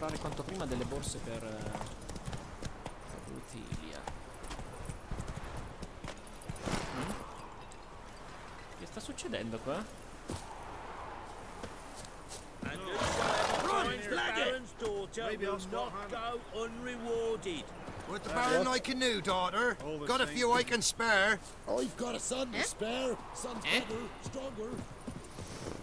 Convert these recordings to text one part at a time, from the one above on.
comprare quanto prima delle borse per Utilia. Che sta succedendo qua? With the Baron I can do, daughter. Got a few I can spare. I've got a son to spare. Son's better, stronger.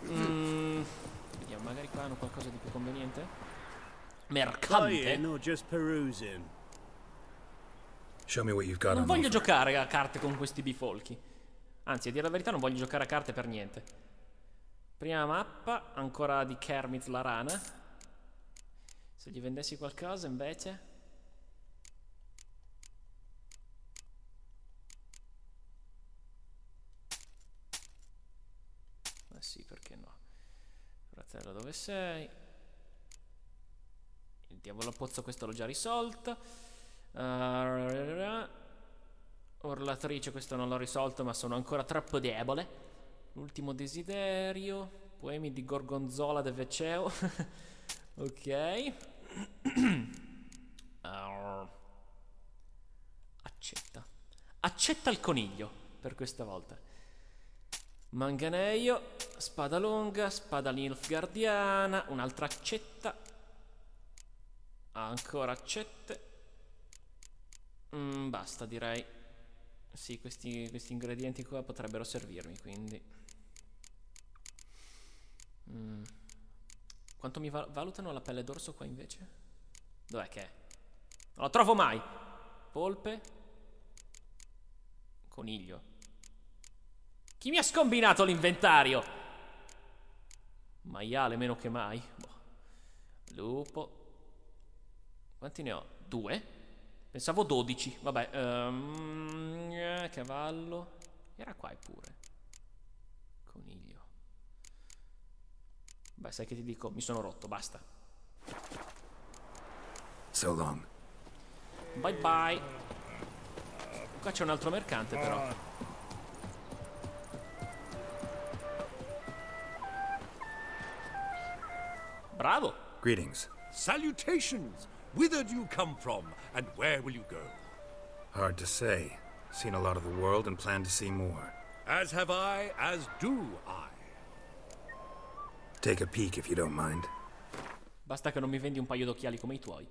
Vediamo, magari qua hanno qualcosa di più conveniente. Mercante. Show me what you've got. Non voglio giocare a carte con questi bifolchi. Anzi, a dire la verità non voglio giocare a carte per niente. Prima mappa, ancora di Kermit la rana. Se gli vendessi qualcosa invece. Ma sì, perché no? Fratello, dove sei? Il diavolo pozzo, questo l'ho già risolto. Orlatrice, questo non l'ho risolto, ma sono ancora troppo debole. L'ultimo desiderio. Poemi di Gorgonzola de Veceo. Ok. Accetta. Accetta il coniglio per questa volta. Manganeio. Spada lunga. Spada nilfgaardiana. Un'altra accetta. Ancora accette. Basta, direi. Sì, questi ingredienti qua potrebbero servirmi, quindi. Quanto mi valutano la pelle d'orso qua invece? Dov'è che è? Non lo trovo mai. Polpe. Coniglio. Chi mi ha scombinato l'inventario? Maiale meno che mai. Boh. Lupo. Quanti ne ho? 2? Pensavo 12. Vabbè. Cavallo. Era qua pure. Coniglio. Beh, sai che ti dico? Mi sono rotto, basta. So long. Bye bye. Qua c'è un altro mercante però. Bravo. Greetings. Salutations! Whither do you come from, and where will you go? Hard to say. Seen a lot of the world and plan to see more. As have I, as do I. Take a peek if you don't mind. Basta che non mi vendi un paio d'occhiali come i tuoi.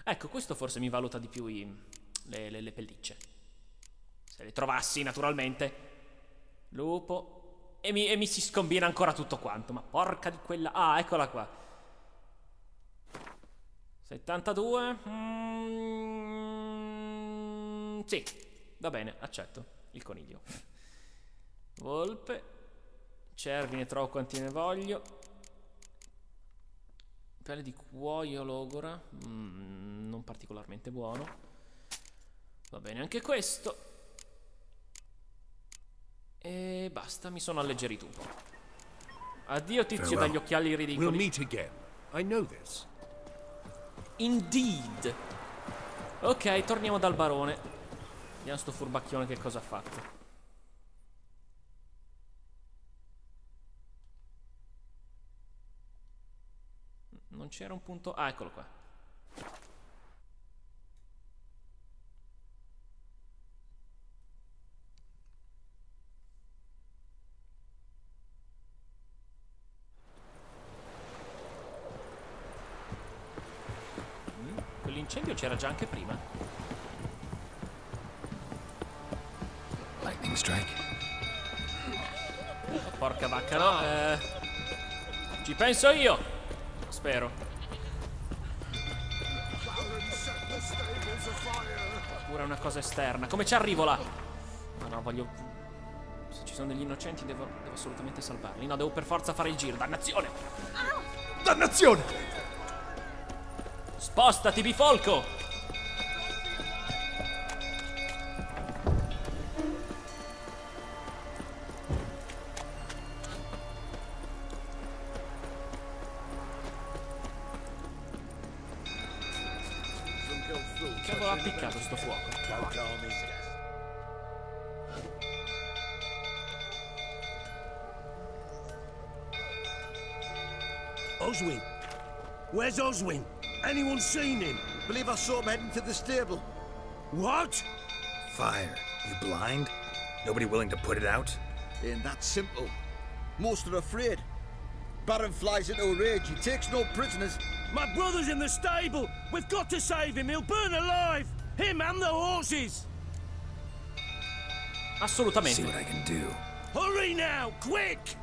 Ecco, questo forse mi valuta di più le pellicce. Se le trovassi, naturalmente. Lupo. E mi si scombina ancora tutto quanto. Ma porca di quella. Ah, eccola qua. 72. Sì, va bene, accetto. Il coniglio. Volpe. Cervi ne trovo quanti ne voglio. Pelle di cuoio logora. Non particolarmente buono. Va bene anche questo. E basta, mi sono alleggerito un po'. Addio tizio dagli occhiali ridicoli. We'll meet again. I know this. Indeed. Ok, torniamo dal barone. Vediamo sto furbacchione che cosa ha fatto. Non c'era un punto. Ah, eccolo qua. Quell'incendio c'era già anche prima. Lightning strike. Oh, porca vacca, no? Ci penso io. Spero. Oppure una cosa esterna. Come ci arrivo là? No, no, voglio. Se ci sono degli innocenti devo assolutamente salvarli. No, devo per forza fare il giro. Dannazione! Dannazione! Spostati, bifolco! Che cavolo ha appiccato sto fuoco? Oswin, Where's Oswin? Anyone seen him? Believe I saw him heading to the stable. What? Fire. You blind? Nobody willing to put it out? Ain't that simple. Most are afraid. Baron flies into a rage. He takes no prisoners. My brother's in the stable. We've got to save him. He'll burn alive. Him and the horses. Assolutamente. See what I can do. Hurry now, quick!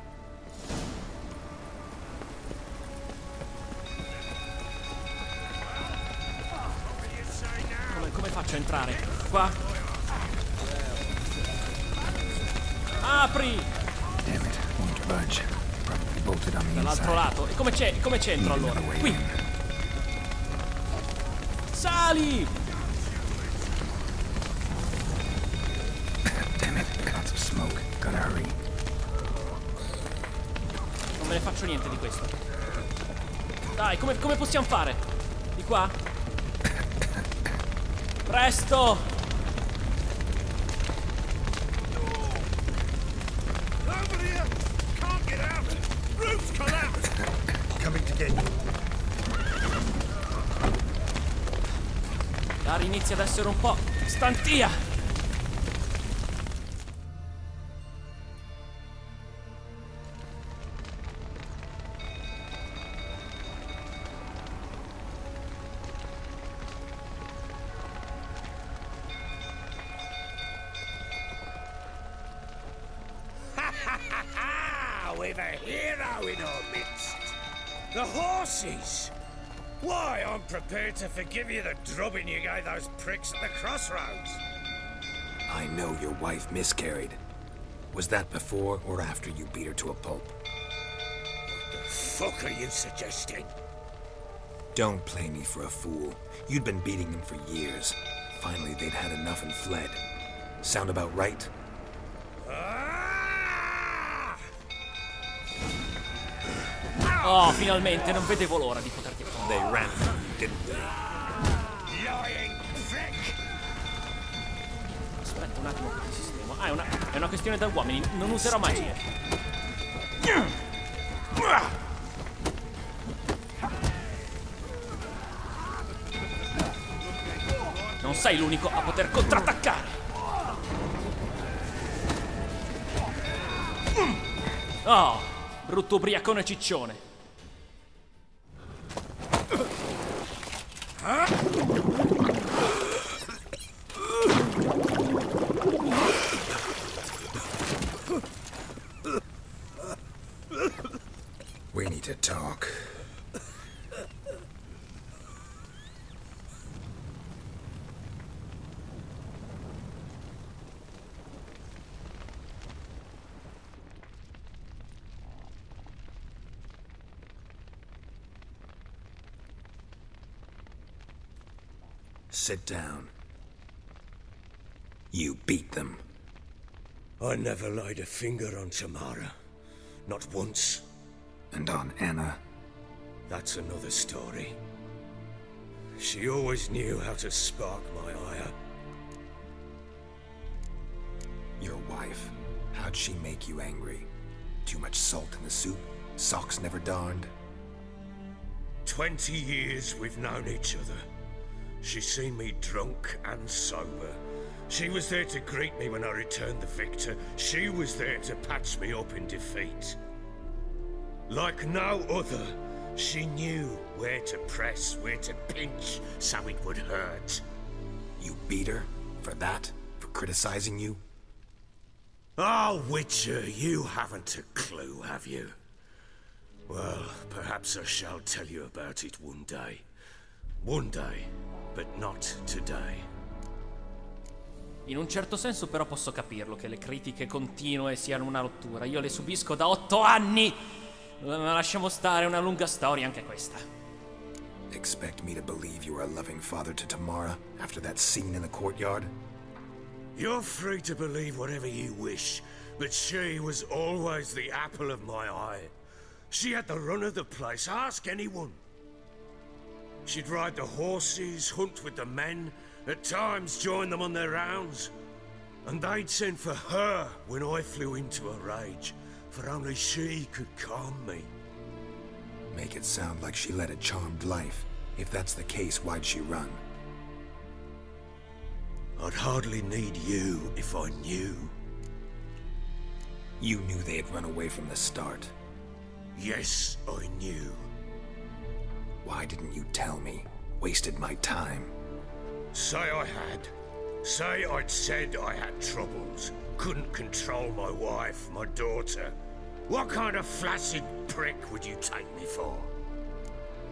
Come faccio a entrare? Qua? Apri! Damn it, won't budge. Probably bolted on the Dall'altro inside. lato. E come c'entro allora? Qui! Sali! Damn it, lots of smoke. Gotta hurry. Non me ne faccio niente di questo. Dai, come possiamo fare? Di qua? Presto! Over here! Can't get out! Roof's collapsed! Coming to get you. L'aria inizia ad essere un po' stantia! We've a hero in our midst. The horses! Why, I'm prepared to forgive you the drubbing you gave those pricks at the crossroads. I know your wife miscarried. Was that before or after you beat her to a pulp? What the fuck are you suggesting? Don't play me for a fool. You'd been beating them for years. Finally, they'd had enough and fled. Sound about right? Oh, finalmente, non vedevo l'ora di poterti They affrontare. ran from you, didn't they? Lying prick! Aspetta un attimo che ti sistemo. Ah, è una questione da uomini, non userò magie. Non sei l'unico a poter contrattaccare. Oh, brutto ubriacone ciccione. We need to talk. Sit down. You beat them. I never laid a finger on Tamara. Not once. And on Anna. That's another story. She always knew how to spark my ire. Your wife. How'd she make you angry? Too much salt in the soup? Socks never darned? 20 years we've known each other. She's seen me drunk and sober. She was there to greet me when I returned the victor. She was there to patch me up in defeat. Like no other, she knew where to press, where to pinch, so it would hurt. You beat her? For that? For criticizing you? Oh, Witcher, you haven't a clue, have you? Well, perhaps I shall tell you about it one day. One day, but not today. In un certo senso però posso capirlo, che le critiche continue siano una rottura. Io le subisco da 8 anni! Ma lasciamo stare, una lunga storia anche questa. Expect me to believe you were a loving father to Tamara after that scene in the courtyard? You're free to believe whatever you wish, but she was always the apple of my eye. She had the run of the place, ask anyone. She'd ride the horses, hunt with the men, at times join them on their rounds. And they'd send for her when I flew into a rage, for only she could calm me. Make it sound like she led a charmed life. If that's the case, why'd she run? I'd hardly need you if I knew. You knew they had run away from the start. Yes, I knew. Why didn't you tell me? Wasted my time. Say I had. Say I'd said I had troubles. Couldn't control my wife, my daughter. What kind of flaccid prick would you take me for?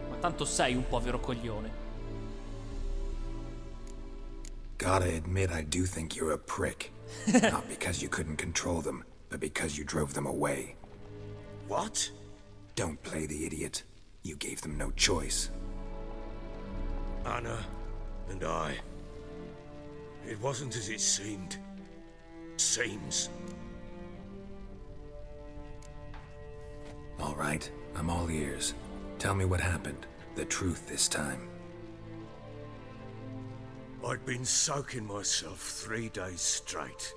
Ma tanto sei un povero coglione. Gotta admit, I do think you're a prick. Not because you couldn't control them, but because you drove them away. What? Don't play the idiot. You gave them no choice. Anna and I. It wasn't as it seemed. Seems. All right, I'm all ears. Tell me what happened. The truth this time. I'd been soaking myself 3 days straight.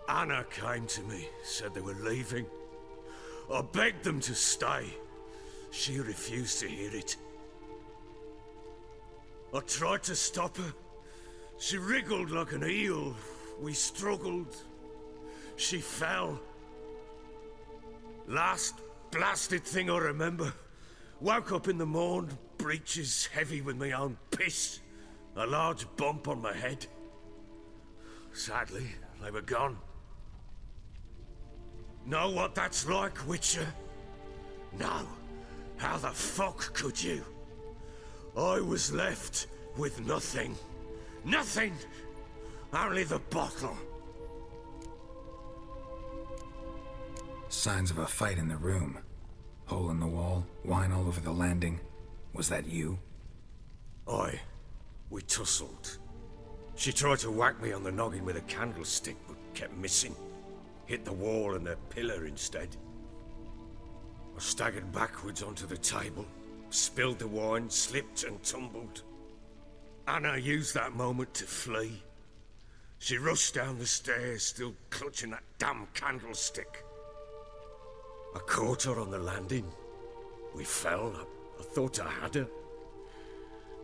Anna came to me, said they were leaving. I begged them to stay. She refused to hear it. I tried to stop her. She wriggled like an eel. We struggled. She fell. Last blasted thing I remember. Woke up in the morn, breeches heavy with my own piss. A large bump on my head. Sadly, they were gone. Know what that's like, Witcher? No. How the fuck could you? I was left with nothing. Nothing! Only the bottle. Signs of a fight in the room. Hole in the wall, wine all over the landing. Was that you? We tussled. She tried to whack me on the noggin with a candlestick, but kept missing. Hit the wall and a pillar instead. I staggered backwards onto the table, spilled the wine, slipped and tumbled. Anna used that moment to flee. She rushed down the stairs, still clutching that damn candlestick. I caught her on the landing. We fell. I thought I had her.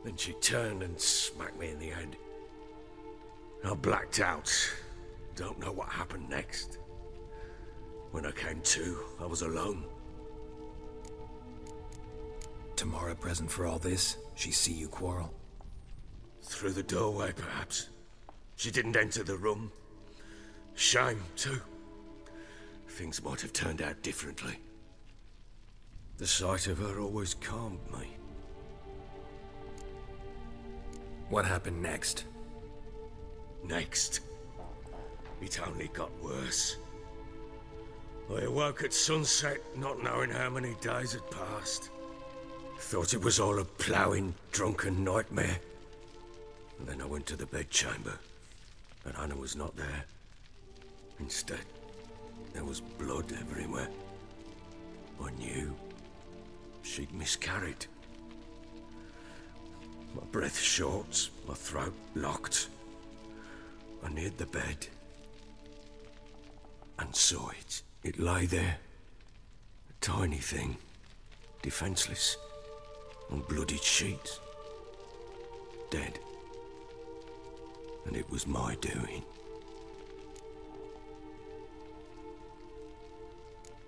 Then she turned and smacked me in the head. I blacked out. Don't know what happened next. When I came to, I was alone. Tamara present for all this? She see you quarrel? Through the doorway, perhaps. She didn't enter the room. Shame, too. Things might have turned out differently. The sight of her always calmed me. What happened next? Next, it only got worse. I awoke at sunset, not knowing how many days had passed. Thought it was all a ploughing, drunken nightmare. And then I went to the bedchamber, but Anna was not there. Instead, there was blood everywhere. I knew she'd miscarried. My breath short, my throat locked. I neared the bed and saw it. It lay there, a tiny thing, defenseless, on bloodied sheets, dead. And it was my doing.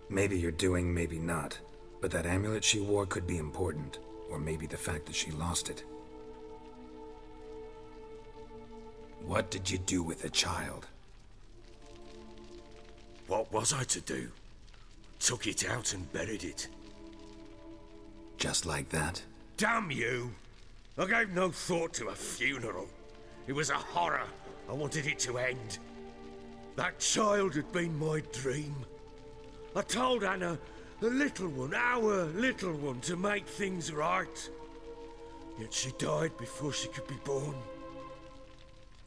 Maybe you're doing, maybe not. But that amulet she wore could be important. Or maybe the fact that she lost it. What did you do with the child? What was I to do? Took it out and buried it. Just like that? Damn you! I gave no thought to a funeral. It was a horror. I wanted it to end. That child had been my dream. I told Anna, the little one, our little one, to make things right. Yet she died before she could be born.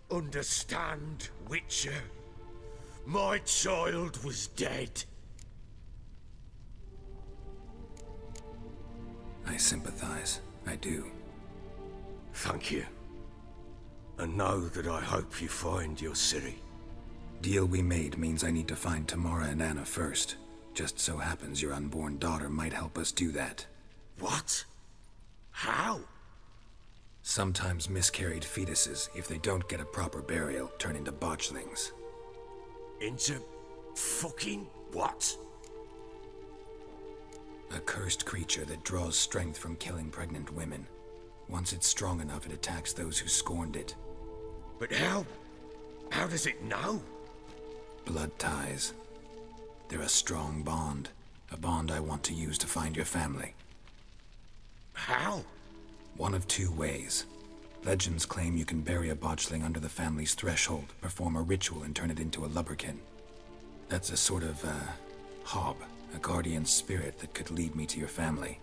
Understand, Witcher? My child was dead. I sympathize. I do. Thank you. And know that I hope you find your Ciri. Deal we made means I need to find Tamara and Anna first. Just so happens your unborn daughter might help us do that. What? How? Sometimes miscarried fetuses, if they don't get a proper burial, turn into botchlings. Into fucking what? A cursed creature that draws strength from killing pregnant women. Once it's strong enough, it attacks those who scorned it. But how? How does it know? Blood ties. They're a strong bond. A bond I want to use to find your family. How? One of two ways. Legends claim you can bury a botchling under the family's threshold, perform a ritual, and turn it into a lubberkin. That's a sort of, hob, a guardian spirit that could lead me to your family.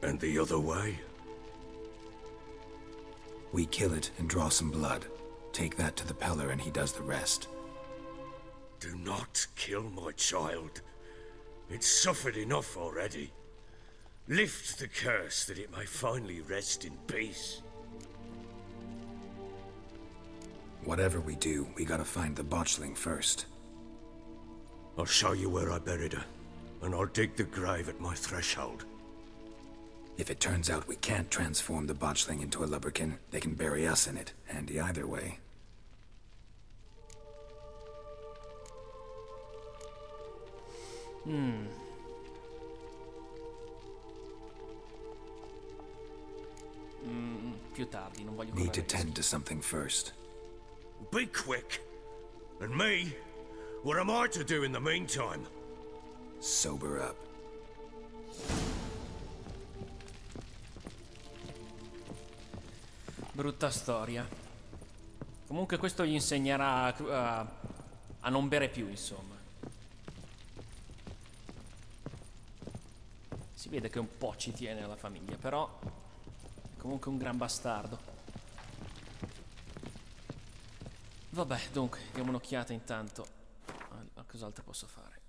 And the other way? We kill it and draw some blood. Take that to the Peller and he does the rest. Do not kill my child. It's suffered enough already. Lift the curse that it may finally rest in peace. Whatever we do, we gotta find the botchling first. I'll show you where I buried her, and I'll dig the grave at my threshold. If it turns out we can't transform the botchling into a lubberkin, they can bury us in it. Handy either way. Più tardi, non voglio Need to correre tend rischi. to something first. Be quick! And me? What am I to do in the meantime? Sober up. Brutta storia. Comunque questo gli insegnerà a non bere più, insomma. Si vede che un po' ci tiene alla famiglia, però è comunque un gran bastardo. Vabbè, dunque, diamo un'occhiata intanto a cos'altro posso fare.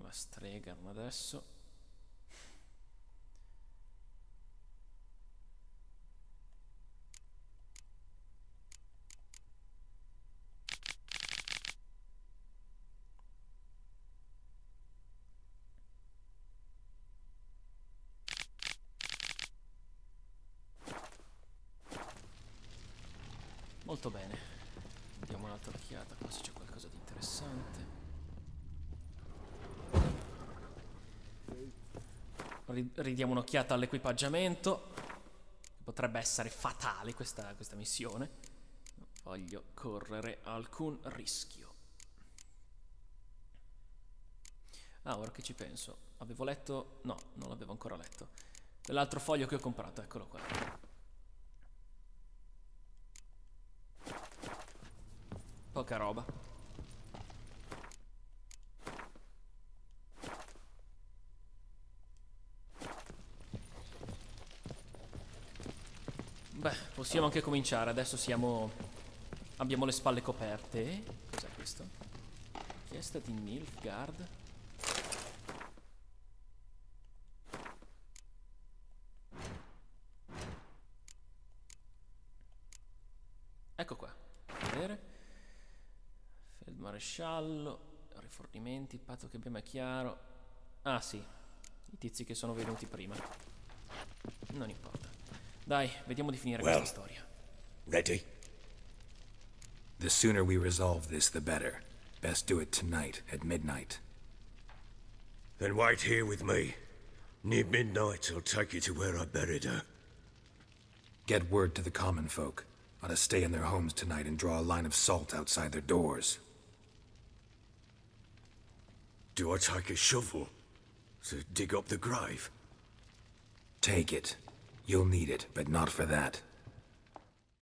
La strega adesso. Molto bene, diamo un'altra occhiata, qua se c'è qualcosa di interessante. Ridiamo un'occhiata all'equipaggiamento. Potrebbe essere fatale questa missione. Non voglio correre alcun rischio. Ah, ora che ci penso, avevo letto... No, non l'avevo ancora letto. Quell'altro foglio che ho comprato, eccolo qua. Poca roba. Beh, possiamo anche cominciare. Adesso abbiamo le spalle coperte. Cos'è questo? Chiesta di Nilfgaard. Ecco qua. Vedere. Maresciallo, rifornimenti, il patto che abbiamo è chiaro. Ah sì, i tizi che sono venuti prima. Non importa. Dai, vediamo di finire questa storia. Ready? The sooner we resolve this, the better. Best do it tonight, at midnight. Then wait here with me. Near midnight, I'll take you to where I buried her. Get word to the common folk. Ought to stay in their homes tonight and draw a line of salt outside their doors. Do I take a shovel to dig up the grave? Take it. You'll need it, but not for that.